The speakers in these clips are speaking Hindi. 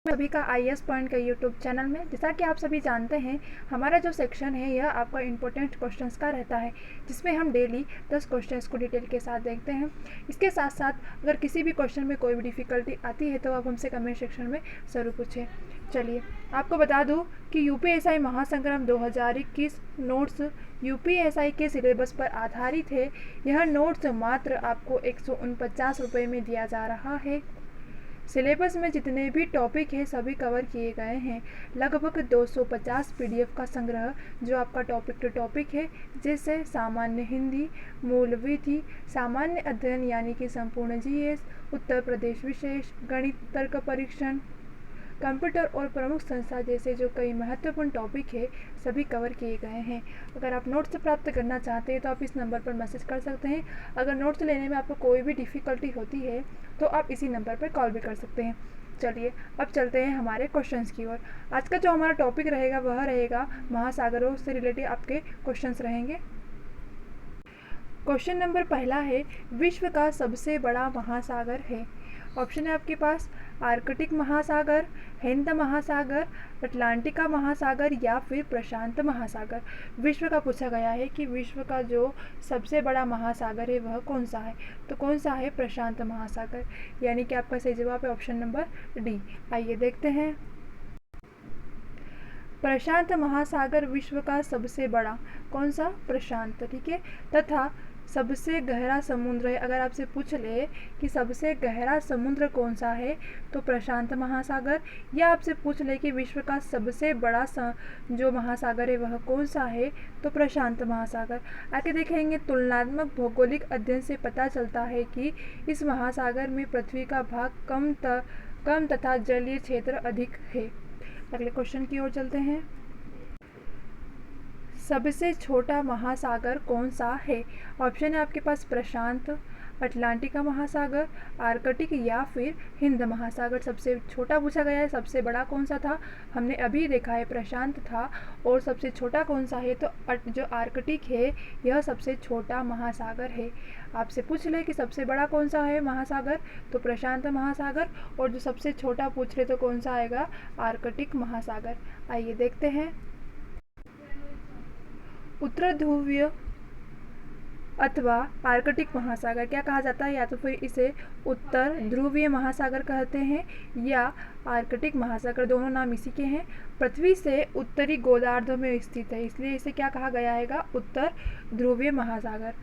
सभी का आईएएस पॉइंट का यूट्यूब चैनल में। जैसा कि आप सभी जानते हैं, हमारा जो सेक्शन है यह आपका इम्पोर्टेंट क्वेश्चंस का रहता है, जिसमें हम डेली 10 क्वेश्चंस को डिटेल के साथ देखते हैं। इसके साथ साथ अगर किसी भी क्वेश्चन में कोई भी डिफ़िकल्टी आती है तो आप हमसे कमेंट सेक्शन में ज़रूर पूछें। चलिए आपको बता दूं कि यूपीएसआई महासंग्राम 2021 नोट्स यूपीएसआई के सिलेबस पर आधारित है। यह नोट्स मात्र आपको 149 रुपये में दिया जा रहा है। सिलेबस में जितने भी टॉपिक हैं सभी कवर किए गए हैं। लगभग 250 पीडीएफ का संग्रह जो आपका टॉपिक टू टॉपिक है, जैसे सामान्य हिंदी, मूल विधि, सामान्य अध्ययन यानी कि संपूर्ण जीएस, उत्तर प्रदेश विशेष, गणित, तर्क परीक्षण, कंप्यूटर और प्रमुख संस्था जैसे जो कई महत्वपूर्ण टॉपिक है सभी कवर किए गए हैं। अगर आप नोट्स प्राप्त करना चाहते हैं तो आप इस नंबर पर मैसेज कर सकते हैं। अगर नोट्स लेने में आपको कोई भी डिफ़िकल्टी होती है तो आप इसी नंबर पर कॉल भी कर सकते हैं। चलिए अब चलते हैं हमारे क्वेश्चंस की ओर। आज का जो हमारा टॉपिक रहेगा वह रहेगा महासागरों से रिलेटेड आपके क्वेश्चंस रहेंगे। क्वेश्चन नंबर पहला है, विश्व का सबसे बड़ा महासागर है। ऑप्शन है आपके पास आर्कटिक महासागर, हिंद महासागर, अटलांटिका महासागर या फिर प्रशांत महासागर। विश्व का पूछा गया है कि विश्व का जो सबसे बड़ा महासागर है वह कौन सा है, तो कौन सा है? प्रशांत महासागर, यानी कि आपका सही जवाब है ऑप्शन नंबर डी। आइए देखते हैं। प्रशांत महासागर विश्व का सबसे बड़ा कौन सा? प्रशांत, ठीक है। तथा सबसे गहरा समुद्र है। अगर आपसे पूछ ले कि सबसे गहरा समुद्र कौन सा है तो प्रशांत महासागर, या आपसे पूछ ले कि विश्व का सबसे बड़ा जो महासागर है वह कौन सा है तो प्रशांत महासागर। आगे देखेंगे, तुलनात्मक भौगोलिक अध्ययन से पता चलता है कि इस महासागर में पृथ्वी का भाग कम तथा जलीय क्षेत्र अधिक है। अगले क्वेश्चन की ओर चलते हैं। सबसे छोटा महासागर कौन सा है? ऑप्शन है आपके पास प्रशांत, अटलांटिका महासागर, आर्कटिक या फिर हिंद महासागर। सबसे छोटा पूछा गया है, सबसे बड़ा कौन सा था? हमने अभी देखा है प्रशांत था, और सबसे छोटा कौन सा है तो जो आर्कटिक है यह सबसे छोटा महासागर है। आपसे पूछ ले कि सबसे बड़ा कौन सा है महासागर तो प्रशांत महासागर, और जो सबसे छोटा पूछ ले तो कौन सा आएगा? आर्कटिक महासागर। आइए देखते हैं। उत्तर ध्रुवीय अथवा आर्कटिक महासागर क्या कहा जाता है? या तो फिर इसे उत्तर ध्रुवीय महासागर कहते हैं या आर्कटिक महासागर, दोनों नाम इसी के हैं। पृथ्वी से उत्तरी गोलार्ध में स्थित है, इसलिए इसे क्या कहा गया है? उत्तर ध्रुवीय महासागर।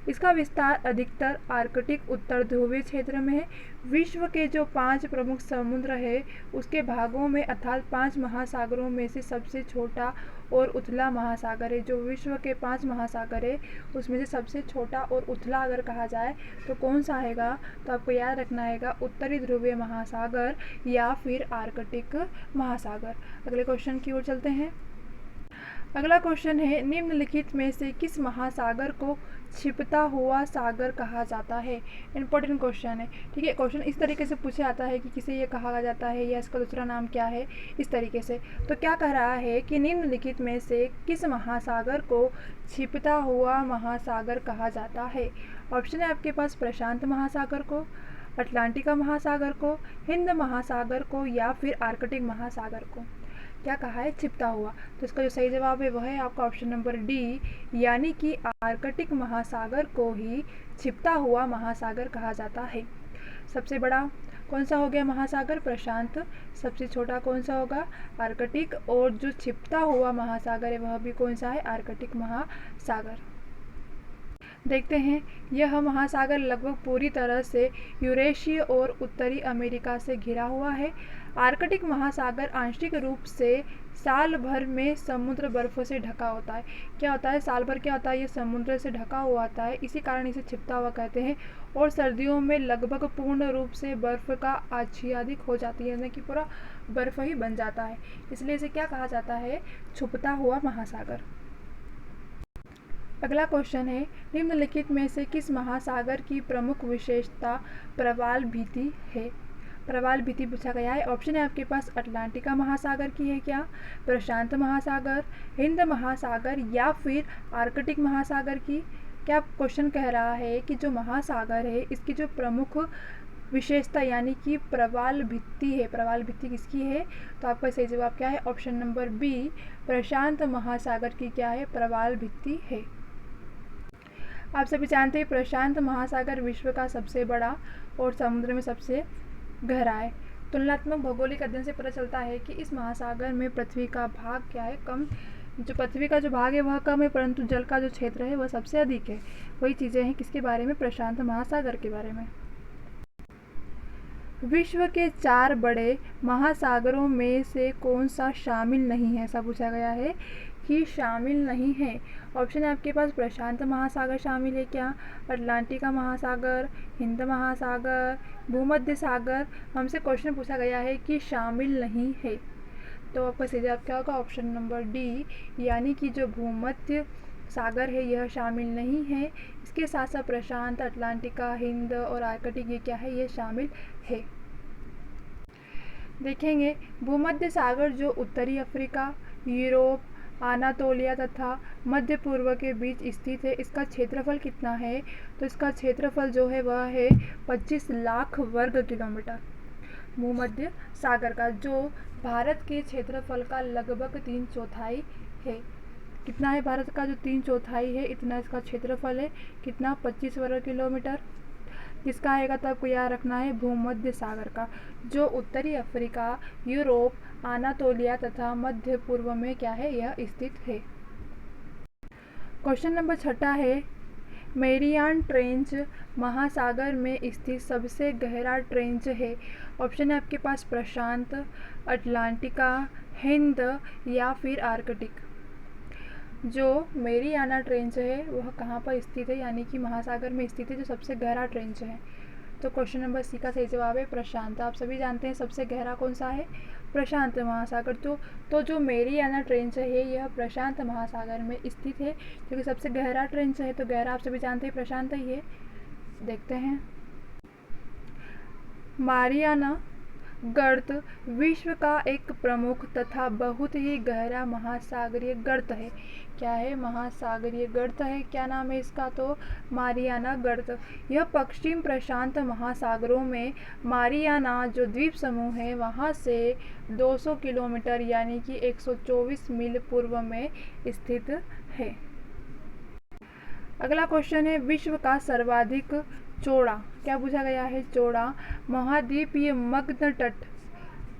इसका विस्तार अधिकतर आर्कटिक उत्तर ध्रुवीय क्षेत्र में है। विश्व के जो 5 प्रमुख समुद्र है उसके भागों में अर्थात 5 महासागरों में से सबसे छोटा और उथला महासागर है। जो विश्व के 5 महासागर है उसमें से सबसे छोटा और उथला अगर कहा जाए तो कौन सा आएगा? तो आपको याद रखना है उत्तरी ध्रुवीय महासागर या फिर आर्कटिक महासागर। अगले क्वेश्चन की ओर चलते हैं। अगला क्वेश्चन है, निम्नलिखित में से किस महासागर को छिपता हुआ सागर कहा जाता है? इंपॉर्टेंट क्वेश्चन है, ठीक है। क्वेश्चन इस तरीके से पूछा जाता है कि किसे ये कहा जाता है या इसका दूसरा नाम क्या है, इस तरीके से। तो क्या कह रहा है कि निम्नलिखित में से किस महासागर को छिपता हुआ महासागर कहा जाता है? ऑप्शन है आपके पास प्रशांत महासागर को, अटलांटिका महासागर को, हिंद महासागर को या फिर आर्कटिक महासागर को। क्या कहा है? छिपता हुआ। तो इसका जो सही जवाब है वह है आपका ऑप्शन नंबर डी, यानी कि आर्कटिक महासागर को ही छिपता हुआ महासागर कहा जाता है। सबसे बड़ा कौन सा हो गया महासागर? प्रशांत। सबसे छोटा कौन सा होगा? आर्कटिक। और जो छिपता हुआ महासागर है वह भी कौन सा है? आर्कटिक महासागर। देखते हैं, यह महासागर लगभग पूरी तरह से यूरेशिया और उत्तरी अमेरिका से घिरा हुआ है। आर्कटिक महासागर आंशिक रूप से साल भर में समुद्र बर्फ़ों से ढका होता है। क्या होता है? साल भर क्या होता है? ये समुद्र से ढका हुआ होता है, इसी कारण इसे छिपता हुआ कहते हैं। और सर्दियों में लगभग पूर्ण रूप से बर्फ़ का आच्छादित हो जाती है, यानी कि पूरा बर्फ़ ही बन जाता है, इसलिए इसे क्या कहा जाता है? छुपता हुआ महासागर। अगला क्वेश्चन है, निम्नलिखित में से किस महासागर की प्रमुख विशेषता प्रवाल भित्ति है? प्रवाल भित्ति पूछा गया है। ऑप्शन है आपके पास अटलांटिका महासागर की है क्या, प्रशांत महासागर, हिंद महासागर या फिर आर्कटिक महासागर की। क्या क्वेश्चन कह रहा है कि जो महासागर है इसकी जो प्रमुख विशेषता यानी कि प्रवाल भित्ति है। प्रवाल भित्ति किसकी है? तो आपका सही जवाब क्या है? ऑप्शन नंबर बी, प्रशांत महासागर की क्या है? प्रवाल भित्ति है। आप सभी जानते हैं प्रशांत महासागर विश्व का सबसे बड़ा और समुद्र में सबसे गहरा है। तुलनात्मक भौगोलिक अध्ययन से पता चलता है कि इस महासागर में पृथ्वी का भाग क्या है? कम। जो पृथ्वी का जो भाग है वह कम है, परंतु जल का जो क्षेत्र है वह सबसे अधिक है। वही चीज़ें हैं किसके बारे में? प्रशांत महासागर के बारे में। विश्व के 4 बड़े महासागरों में से कौन सा शामिल नहीं है? ऐसा पूछा गया है कि शामिल नहीं है। ऑप्शन है आपके पास, प्रशांत महासागर शामिल है क्या, अटलांटिका महासागर, हिंद महासागर, भूमध्य सागर। हमसे क्वेश्चन पूछा गया है कि शामिल नहीं है, तो आपका सही जवाब क्या होगा? ऑप्शन नंबर डी, यानी कि जो भूमध्य सागर है यह शामिल नहीं है। इसके साथ साथ प्रशांत, अटलांटिका, हिंद और आर्कटिक ये क्या है? ये शामिल है। देखेंगे भूमध्य सागर जो उत्तरी अफ्रीका, यूरोप, अनातोलिया तथा मध्य पूर्व के बीच स्थित है, इसका क्षेत्रफल कितना है? तो इसका क्षेत्रफल जो है वह है 25 लाख वर्ग किलोमीटर। भूमध्य सागर का जो भारत के क्षेत्रफल का लगभग 3/4 है। कितना है भारत का? जो 3/4 है इतना इसका क्षेत्रफल है। कितना? 25 वर्ग किलोमीटर। किसका आएगा? तो आपको याद रखना है भूमध्य सागर का, जो उत्तरी अफ्रीका, यूरोप, अनातोलिया तथा मध्य पूर्व में क्या है? यह स्थित है। क्वेश्चन नंबर 6 है, मेरियान ट्रेंच महासागर में स्थित सबसे गहरा ट्रेंच है। ऑप्शन है आपके पास प्रशांत, अटलांटिका, हिंद या फिर आर्कटिक। जो मेरियाना ट्रेंच है वह कहाँ पर स्थित है? यानी कि महासागर में स्थित है, जो सबसे गहरा ट्रेंच है। तो क्वेश्चन नंबर सी का सही जवाब है प्रशांत। आप सभी जानते हैं सबसे गहरा कौन सा है? प्रशांत महासागर। तो जो मेरियाना ट्रेंच है यह प्रशांत महासागर में स्थित है, क्योंकि सबसे गहरा ट्रेंच है, तो गहरा आप सभी जानते हैं प्रशांत ही है। देखते हैं, मारियाना गर्त विश्व का एक प्रमुख तथा बहुत ही गहरा महासागरीय गर्त है। क्या है? महासागरीय गर्त है। क्या नाम है इसका? तो मारियाना गर्त। यह पश्चिम प्रशांत महासागरों में मारियाना जो द्वीप समूह है वहाँ से 200 किलोमीटर यानी कि 124 मील पूर्व में स्थित है। अगला क्वेश्चन है, विश्व का सर्वाधिक चौड़ा, क्या पूछा गया है? चौड़ा महाद्वीपीय मग्न तट,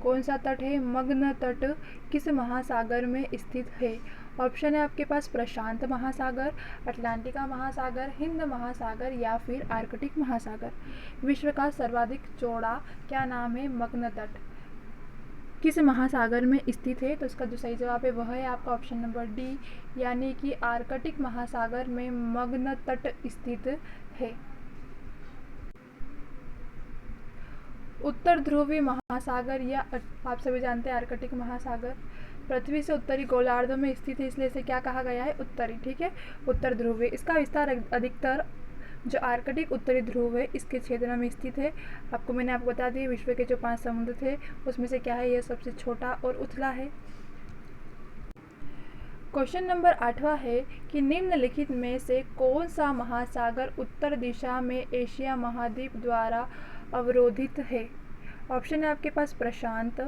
कौन सा तट है? मग्न तट किस महासागर में स्थित है? ऑप्शन है आपके पास प्रशांत महासागर, अटलांटिका महासागर, हिंद महासागर या फिर आर्कटिक महासागर। विश्व का सर्वाधिक चौड़ा क्या नाम है? मग्न तट किस महासागर में स्थित है? तो इसका जो सही जवाब है वह है आपका ऑप्शन नंबर डी, यानी कि आर्कटिक महासागर में मग्न तट स्थित है। उत्तर ध्रुवीय महासागर या आप सभी जानते हैं आर्कटिक महासागर पृथ्वी से उत्तरी गोलार्ध में स्थित है, इसलिए इसे क्या कहा गया है? उत्तरी। ठीक है, उत्तर ध्रुवीय। इसका विस्तार अधिकतर जो आर्कटिक उत्तरी ध्रुव है इसके क्षेत्र में स्थित है। मैंने आपको बता दिया विश्व के जो 5 समुद्र थे उसमें से क्या है? यह सबसे छोटा और उथला है। क्वेश्चन नंबर 8वां है कि निम्नलिखित में से कौन सा महासागर उत्तर दिशा में एशिया महाद्वीप द्वारा अवरोधित है? ऑप्शन है आपके पास प्रशांत,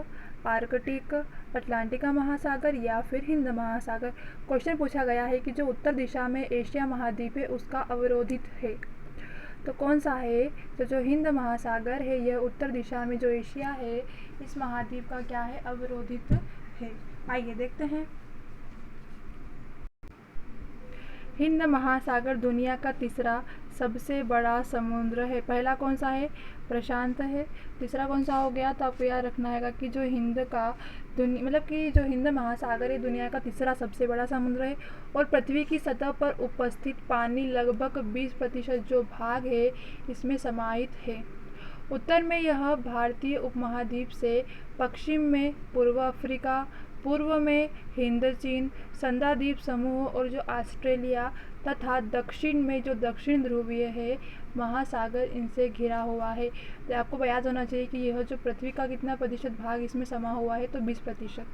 आर्कटिक, अटलांटिका महासागर या फिर हिंद महासागर। क्वेश्चन पूछा गया है कि जो उत्तर दिशा में एशिया महाद्वीप है उसका अवरोधित है, तो कौन सा है? तो जो हिंद महासागर है यह उत्तर दिशा में जो एशिया है इस महाद्वीप का क्या है? अवरोधित है। आइए देखते हैं, हिंद महासागर दुनिया का तीसरा सबसे बड़ा समुद्र है। पहला कौन सा है? प्रशांत है। तीसरा कौन सा हो गया? तो आपको याद रखना है कि जो हिंद का कि जो हिंद महासागर है दुनिया का तीसरा सबसे बड़ा समुद्र है और पृथ्वी की सतह पर उपस्थित पानी लगभग 20% जो भाग है इसमें समाहित है। उत्तर में यह भारतीय उपमहाद्वीप से, पश्चिम में पूर्व अफ्रीका, पूर्व में हिंद चीन संधा द्वीप समूह और जो ऑस्ट्रेलिया तथा दक्षिण में जो दक्षिण ध्रुवीय है महासागर इनसे घिरा हुआ है। तो आपको याद होना चाहिए कि यह जो पृथ्वी का कितना प्रतिशत भाग इसमें समा हुआ है? तो 20%।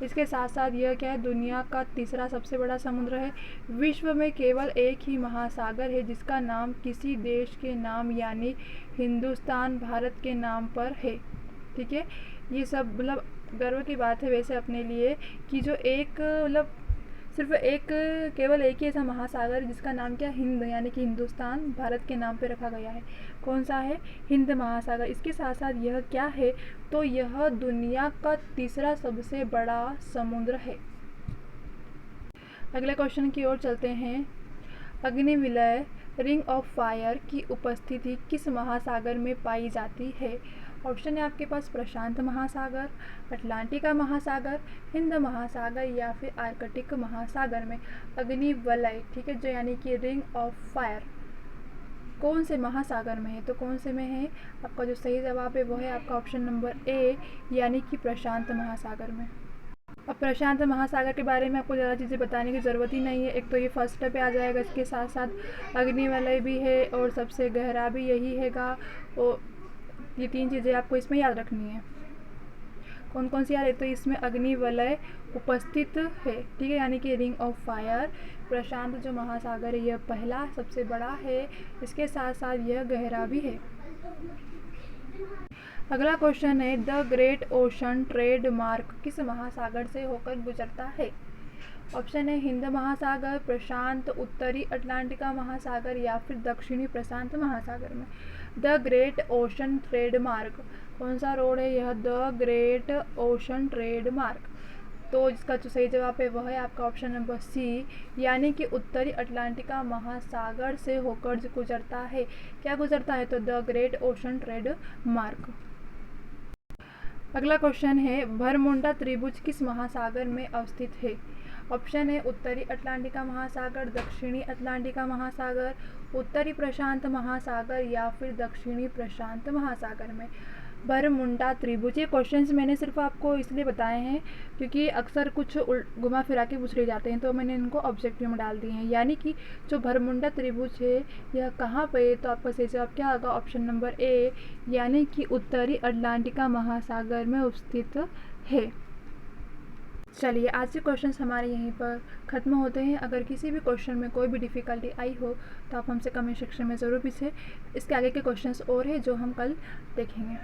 इसके साथ साथ यह क्या है, दुनिया का तीसरा सबसे बड़ा समुद्र है। विश्व में केवल एक ही महासागर है जिसका नाम किसी देश के नाम यानी हिंदुस्तान, भारत के नाम पर है। ठीक है, ये सब मतलब गर्व की बात है वैसे अपने लिए कि जो एक मतलब सिर्फ एक केवल एक ही ऐसा महासागर है जिसका नाम क्या, हिंद यानी कि हिंदुस्तान, भारत के नाम पे रखा गया है। कौन सा है, हिंद महासागर। इसके साथ साथ यह क्या है, तो यह दुनिया का तीसरा सबसे बड़ा समुद्र है। अगले क्वेश्चन की ओर चलते हैं। अग्निविलय रिंग ऑफ फायर की उपस्थिति किस महासागर में पाई जाती है। ऑप्शन है आपके पास प्रशांत महासागर, अटलांटिका महासागर, हिंद महासागर या फिर आर्कटिक महासागर में। अग्निवलय, ठीक है, जो यानी कि रिंग ऑफ फायर कौन से महासागर में है, तो कौन से में है, आपका जो सही जवाब है वो है आपका ऑप्शन नंबर ए यानी कि प्रशांत महासागर में। अब प्रशांत महासागर के बारे में आपको ज़्यादा चीज़ें बताने की ज़रूरत ही नहीं है। एक तो ये फर्स्ट पे आ जाएगा, इसके साथ साथ अग्निवलय भी है और सबसे गहरा भी यही हैगा। और ये 3 चीज़ें आपको इसमें याद रखनी है। कौन कौन सी याद है, तो इसमें अग्निवलय उपस्थित है, ठीक है, यानी कि रिंग ऑफ फायर। प्रशांत जो महासागर है यह पहला सबसे बड़ा है, इसके साथ साथ यह गहरा भी है। अगला क्वेश्चन है, द ग्रेट ओशन ट्रेड मार्ग किस महासागर से होकर गुजरता है। ऑप्शन है हिंद महासागर, प्रशांत, उत्तरी अटलांटिका महासागर या फिर दक्षिणी प्रशांत महासागर में। द ग्रेट ओशन ट्रेड मार्ग कौन सा रोड है, यह द ग्रेट ओशन ट्रेड मार्ग। तो इसका जो सही जवाब है वह है आपका ऑप्शन नंबर सी यानी कि उत्तरी अटलांटिका महासागर से होकर गुजरता है। क्या गुजरता है, तो द ग्रेट ओशन ट्रेड मार्ग। अगला क्वेश्चन है, बरमुंडा त्रिभुज किस महासागर में अवस्थित है। ऑप्शन है उत्तरी अटलांटिका महासागर, दक्षिणी अटलांटिका महासागर, उत्तरी प्रशांत महासागर या फिर दक्षिणी प्रशांत महासागर में। बरमुंडा त्रिभुज, ये क्वेश्चंस मैंने सिर्फ आपको इसलिए बताए हैं क्योंकि अक्सर कुछ घुमा फिरा के पूछ ले जाते हैं, तो मैंने इनको ऑब्जेक्टिव में डाल दिए हैं। यानी कि जो बरमुंडा त्रिभुज है यह कहाँ पे, तो आपका सही जवाब क्या होगा, ऑप्शन नंबर ए यानी कि उत्तरी अटलांटिका महासागर में स्थित है। चलिए, आज के क्वेश्चंस हमारे यहीं पर ख़त्म होते हैं। अगर किसी भी क्वेश्चन में कोई भी डिफ़िकल्टी आई हो तो आप हमसे कमेंट सेक्शन में ज़रूर पूछें। इसके आगे के क्वेश्चंस और हैं जो हम कल देखेंगे।